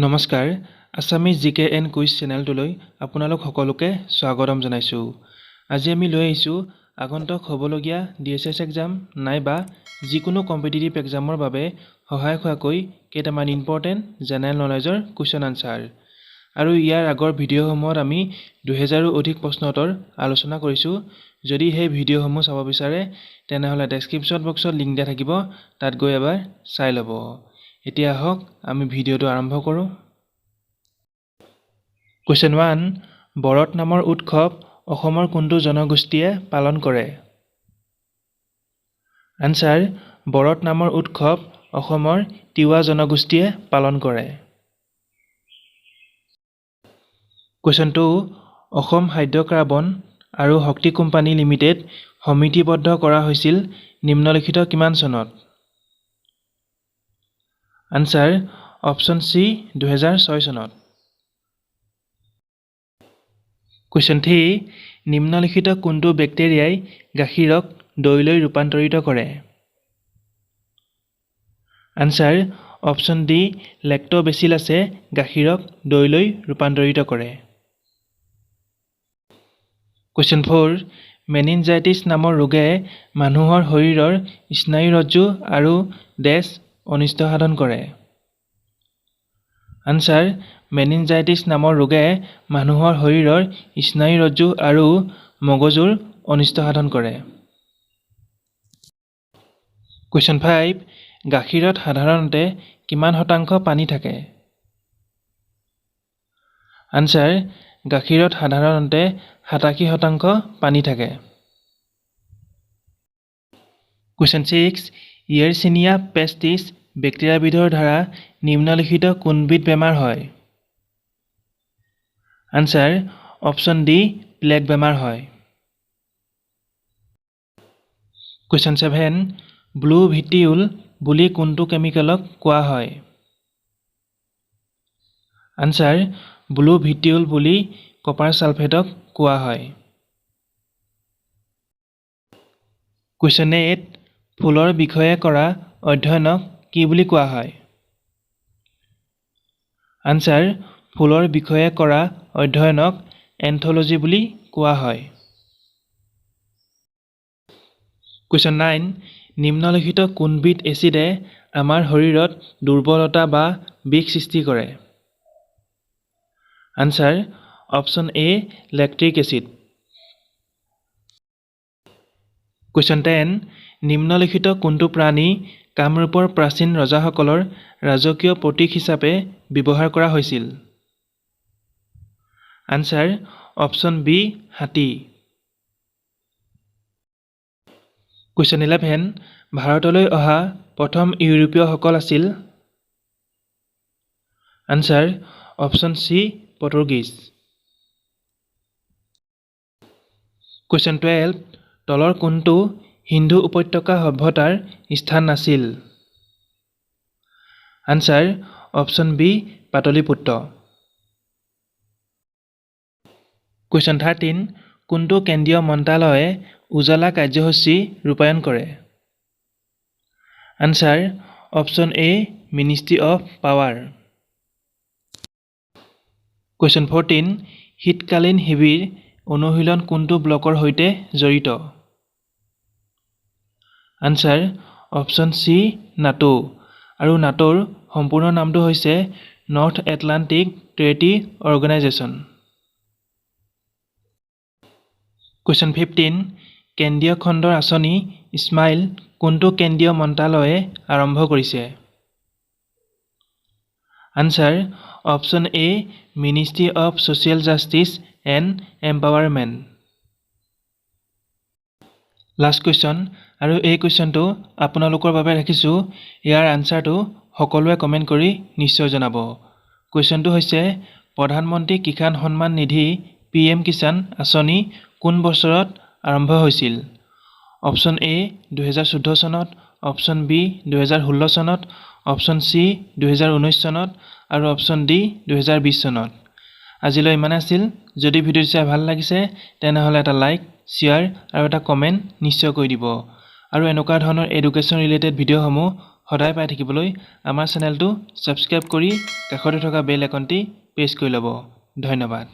নমস্কাৰ আছামিজ জিকে and quiz চেনেলটোলৈ আপোনালোক সকলোকে স্বাগতম জনাইছোঁ। আজি আমি লৈ আহিছোঁ আগন্তুক হ'বলগীয়া DSS এক্সাম নাইবা যিকোনো কম্পিটিটিভ এক্সামৰ বাবে সহায়ক হোৱাকৈ কেইটামান ইম্পৰ্টেণ্ট জেনেৰেল নলেজৰ কুৱেশ্যন আনচাৰ। আৰু ইয়াৰ আগৰ ভিডিঅ'সমূহত আমি 2000ৰো অধিক প্ৰশ্ন উত্তৰ আলোচনা কৰিছোঁ। যদি সেই ভিডিঅ'সমূহ চাব বিচাৰে তেনেহ'লে ডেছক্ৰিপশ্যন বক্সত লিংক দিয়া থাকিব, তাত গৈ এবাৰ চাই ল'ব। এতিয়া আহক আমি ভিডিঅ'টো আৰম্ভ কৰোঁ। কুৱেশ্যন 1, বৰত নামৰ উৎসৱ অসমৰ কোনটো জনগোষ্ঠীয়ে পালন কৰে? আনচাৰ, বৰত নামৰ উৎসৱ অসমৰ তিৱা জনগোষ্ঠীয়ে পালন কৰে। কুৱেশ্যন 2, অসম খাদ্য কাৰ্বন আৰু শক্তি কোম্পানী লিমিটেড সমিতিবদ্ধ কৰা হৈছিল নিম্নলিখিত কিমান চনত? আনচাৰ, অপশ্যন চি 2006 চনত। কুৱেশ্যন 3, নিম্নলিখিত কোনটো বেক্টেৰিয়াই গাখীৰক দৈলৈ ৰূপান্তৰিত কৰে? আনচাৰ, অপশ্যন ডি লেক্টোবেচিলাছে গাখীৰক দৈলৈ ৰূপান্তৰিত কৰে। কুৱেশ্যন 4, মেনিনজাইটিছ নামৰ ৰোগে মানুহৰ শৰীৰৰ স্নায়ুৰজ্জু আৰু ডেছ অনিষ্ট সাধন কৰে? আনচাৰ, মেনিনজাইটিছ নামৰ ৰোগে মানুহৰ শৰীৰৰ স্নায়ুৰজ্জু আৰু মগজুৰ অনিষ্ট সাধন কৰে। কুৱেশ্যন 5, গাখীৰত সাধাৰণতে কিমান শতাংশ পানী থাকে? আনচাৰ, গাখীৰত সাধাৰণতে 87% পানী থাকে। কুৱেশ্যন 6, ইয়েৰছিনিয়া পেষ্টিছ বেক্টেৰিয়াবিধৰ দ্বাৰা নিম্নলিখিত কোনবিধ বেমাৰ হয়? আনচাৰ, অপশ্যন ডি প্লেগ বেমাৰ হয়। কুৱেশ্যন 7, ব্লু ভিটিউল বুলি কোনটো কেমিকেলক কোৱা হয়? আনচাৰ, ব্লু ভিটিউল বুলি কপাৰ ছালফেটক কোৱা হয়। কুৱেশ্যন 8, ফুলৰ বিষয়ে কৰা অধ্যয়নক কি বুলি কোৱা হয়? আনচাৰ, ফুলৰ বিষয়ে কৰা অধ্যয়নক এন্থ'লজি বুলি কোৱা হয়। কুৱেশ্যন 9, নিম্নলিখিত কোনবিধ এচিডে আমাৰ শৰীৰত দুৰ্বলতা বা বিষ সৃষ্টি কৰে? আনচাৰ, অপশ্যন এ লেক্টিক এচিড। কুৱেশ্যন 10, নিম্নলিখিত কোনটো প্ৰাণী কামৰূপৰ প্ৰাচীন ৰজাসকলৰ ৰাজকীয় প্ৰতীক হিচাপে ব্যৱহাৰ কৰা হৈছিল? আনচাৰ, অপশ্যন বি হাতী। কুৱেশ্যন 11, ভাৰতলৈ অহা প্ৰথম ইউৰোপীয়সকল আছিল? Answer, option C Portuguese. Question 12, তলৰ কোনটো সিন্ধু উপত্যকা সভ্যতাৰ স্থান নাছিল? Answer, option B Pataliputra. Question 13, কোনটো কেন্দ্ৰীয় মন্ত্ৰালয়ে উজালা কাৰ্যসূচী ৰূপায়ণ কৰে? Answer, option A ministry of power. Question 14, শীতকালীন শিবিৰ অনুশীলন কোনটো ব্লকৰ সৈতে জড়িত? Answer, option C NATO. আৰু নাটোৰ সম্পূৰ্ণ নামটো হৈছে North Atlantic Treaty Organisation. Question 15, কেন্দ্ৰীয় খণ্ডৰ আঁচনি স্মাইল কোনটো কেন্দ্ৰীয় মন্ত্ৰালয়ে আৰম্ভ কৰিছে? Answer, option A ministry of social justice and empowerment. Last question, আৰু এই কুৱেশ্যনটো আপোনালোকৰ বাবে ৰাখিছোঁ। ইয়াৰ আনচাৰটো সকলোৱে কমেণ্ট কৰি নিশ্চয় জনাব। কুৱেশ্যনটো হৈছে প্ৰধানমন্ত্ৰী কিষাণ সন্মান নিধি PM কিষাণ আঁচনি কোন বছৰত আৰম্ভ হৈছিল? অপশ্যন এ 2014 চনত, অপশ্যন বি 2016 চনত, অপশ্যন চি 2019 চনত আৰু অপশ্যন ডি 2020 চনত। আজিলৈ ইমানে আছিল। যদি ভিডিঅ'টো চাই ভাল লাগিছে তেনেহ'লে এটা লাইক, শ্বেয়াৰ আৰু এটা কমেণ্ট নিশ্চয় কৰি দিব। আৰু এনেকুৱা ধৰণৰ এডুকেশ্যন ৰিলেটেড ভিডিঅ'সমূহ সদায় পাই থাকিবলৈ আমাৰ চেনেলটো ছাবস্ক্ৰাইব কৰি কাষতে থকা বেল আইকনটি প্ৰেছ কৰি ল'ব। ধন্যবাদ।